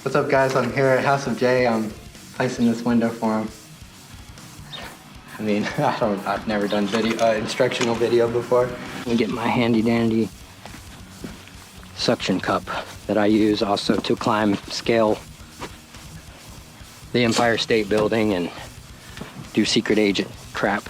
What's up, guys? I'm here at House of Jay. I'm placing this window for him. I mean, I've never done instructional video before. Let me get my handy dandy suction cup that I use also to scale the Empire State Building and do secret agent crap.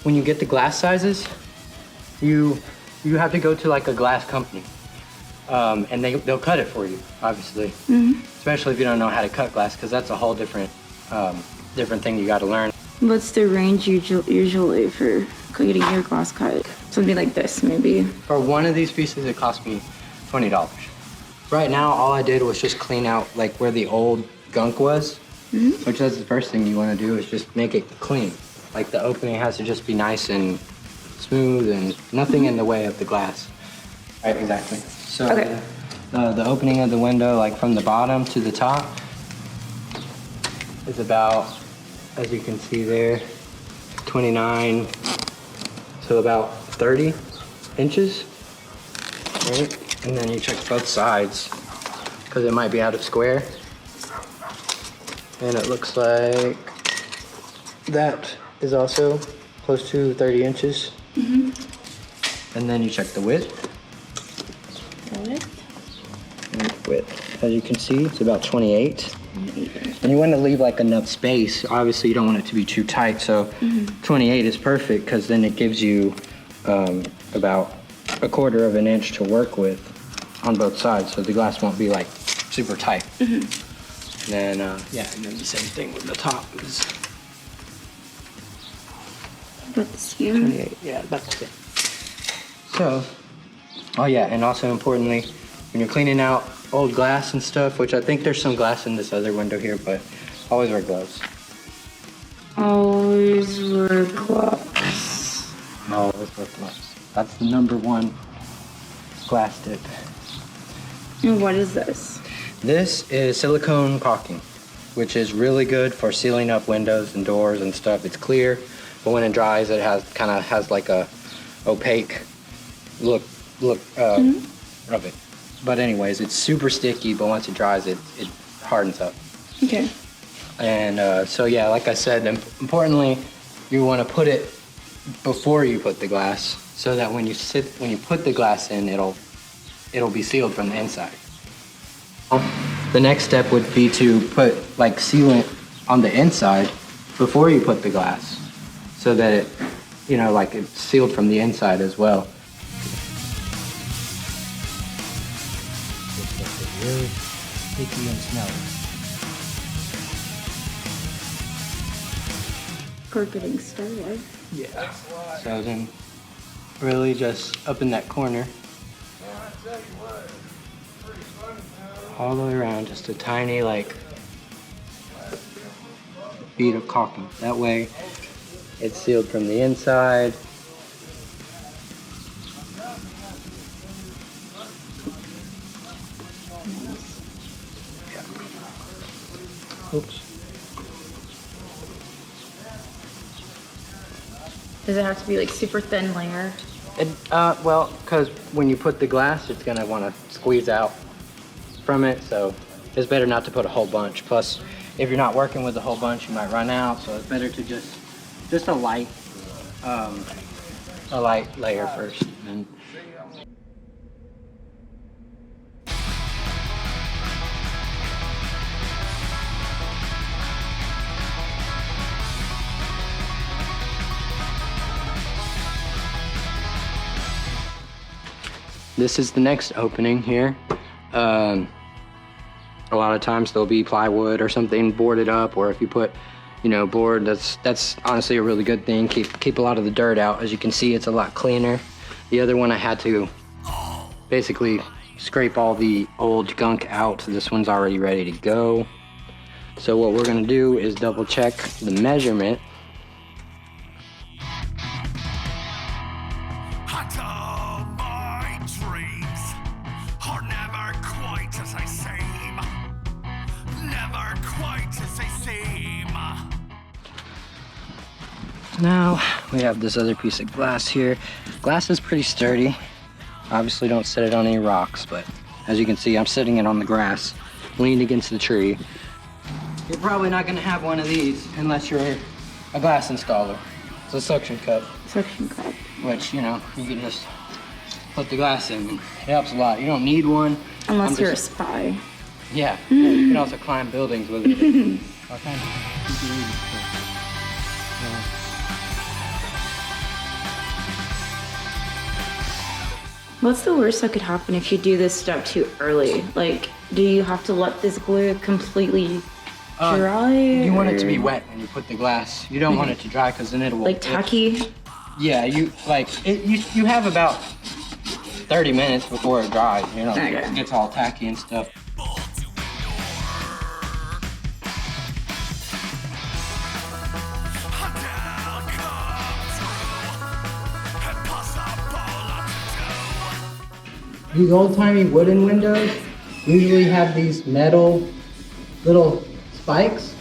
When you get the glass sizes, you have to go to like a glass company, and they'll cut it for you, obviously. Especially if you don't know how to cut glass, because that's a whole different thing you got to learn. What's the range usually for getting your glass cut? Something like this, maybe. For one of these pieces, it cost me $20. Right now, all I did was just clean out like where the old gunk was, which is the first thing you want to do is just make it clean. Like the opening has to just be nice and smooth and nothing in the way of the glass. Right, exactly. So the opening of the window, like from the bottom to the top, is about, as you can see there, 29, so about 30 inches, right? And then you check both sides, because it might be out of square. And it looks like that is also close to 30 inches. And then you check the width. Width. As you can see, it's about 28. And you want to leave like enough space. Obviously, you don't want it to be too tight, so 28 is perfect because then it gives you about 1/4 of an inch to work with on both sides, so the glass won't be like super tight. And then, and then the same thing with the top is about the same. 28, yeah, about the same. So, oh yeah, and also importantly, when you're cleaning out old glass and stuff, which I think there's some glass in this other window here, but always wear gloves. Always wear gloves. Always wear gloves. That's the #1 glass tip. And what is this? This is silicone caulking, which is really good for sealing up windows and doors and stuff. It's clear, but when it dries, it kind of has like a opaque look of it. But anyways, it's super sticky, but once it dries, it hardens up. Okay. And so yeah, like I said, importantly, you want to put it before you put the glass, so that when you put the glass in, it'll be sealed from the inside. The next step would be to put like sealant on the inside before you put the glass, so that it, like it's sealed from the inside as well. Really sticky and smelly. For getting started. Yeah. So then, really just up in that corner, all the way around, just a tiny like bead of caulking. That way, it's sealed from the inside. Oops. Does it have to be like super thin layer? Well, because when you put the glass, it's gonna want to squeeze out from it, so it's better not to put a whole bunch. Plus, if you're not working with a whole bunch, you might run out, so it's better to just a light layer first. And this is the next opening here. A lot of times there'll be plywood or something boarded up, or if you put, board, that's honestly a really good thing. Keep a lot of the dirt out. As you can see, it's a lot cleaner. The other one I had to basically scrape all the old gunk out. This one's already ready to go. So what we're gonna do is double check the measurement. Now we have this other piece of glass here. Glass is pretty sturdy. Obviously don't set it on any rocks, but as you can see, I'm sitting it on the grass, leaned against the tree. You're probably not gonna have one of these unless you're a glass installer. It's a suction cup. Suction cup. Which, you know, you can just put the glass in. It helps a lot. You don't need one. Unless you're a spy. Yeah, you can also climb buildings with it. What's the worst that could happen if you do this step too early? Like, do you have to let this glue completely dry? You want it to be wet when you put the glass. You don't want it to dry because then it will... Like tacky? Yeah, you have about 30 minutes before it dries, you know, Okay. It gets all tacky and stuff. These old-timey wooden windows usually have these metal little spikes,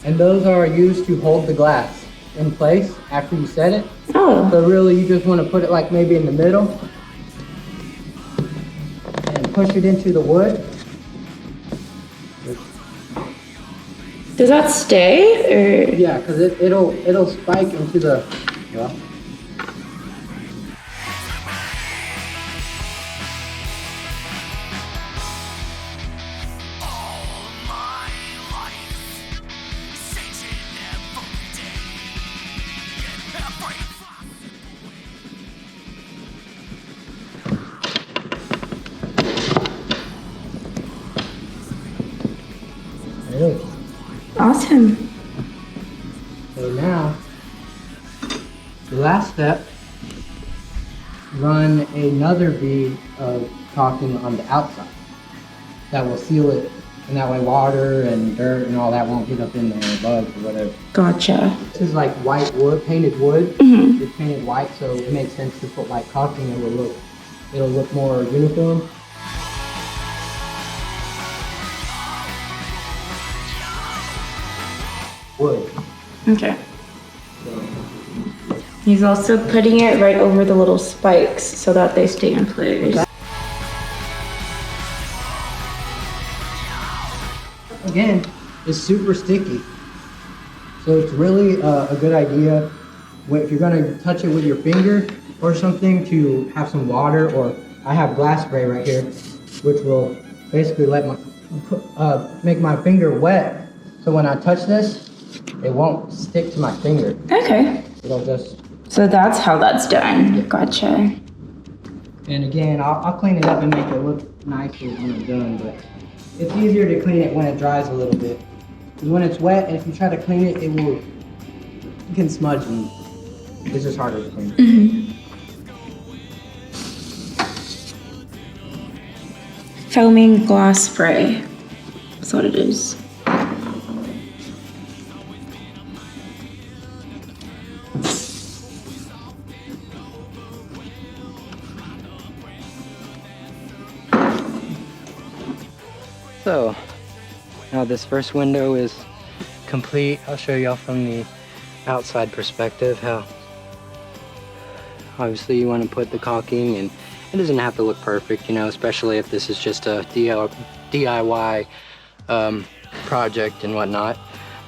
and those are used to hold the glass in place after you set it. Oh. So really you just want to put it like maybe in the middle and push it into the wood. Does that stay, or? Yeah, because it'll spike into the... Yeah. Awesome. So now, the last step, run another bead of caulking on the outside. That will seal it, and that way water and dirt and all that won't get up in there, bugs or whatever. Gotcha. This is like white wood, painted wood. It's painted white, so it makes sense to put like caulking. It'll look more uniform. Wood. Okay. He's also putting it right over the little spikes so that they stay in place. Again, it's super sticky. So it's really a good idea if you're gonna touch it with your finger or something to have some water, or I have glass spray right here, which will basically make my finger wet. So when I touch this, it won't stick to my finger. Okay. It'll just... So that's how that's done. Gotcha. And again, I'll clean it up and make it look nicer when it's done, but it's easier to clean it when it dries a little bit. Because when it's wet, if you try to clean it, it can smudge and it's just harder to clean. Foaming glass spray. That's what it is. So, now this first window is complete. I'll show y'all from the outside perspective how obviously you want to put the caulking, and it doesn't have to look perfect, you know, especially if this is just a DIY project and whatnot.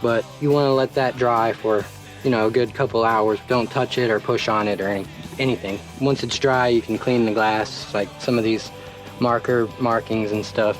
But you want to let that dry for, you know, a good couple hours. Don't touch it or push on it or anything. Once it's dry, you can clean the glass, like some of these markings and stuff.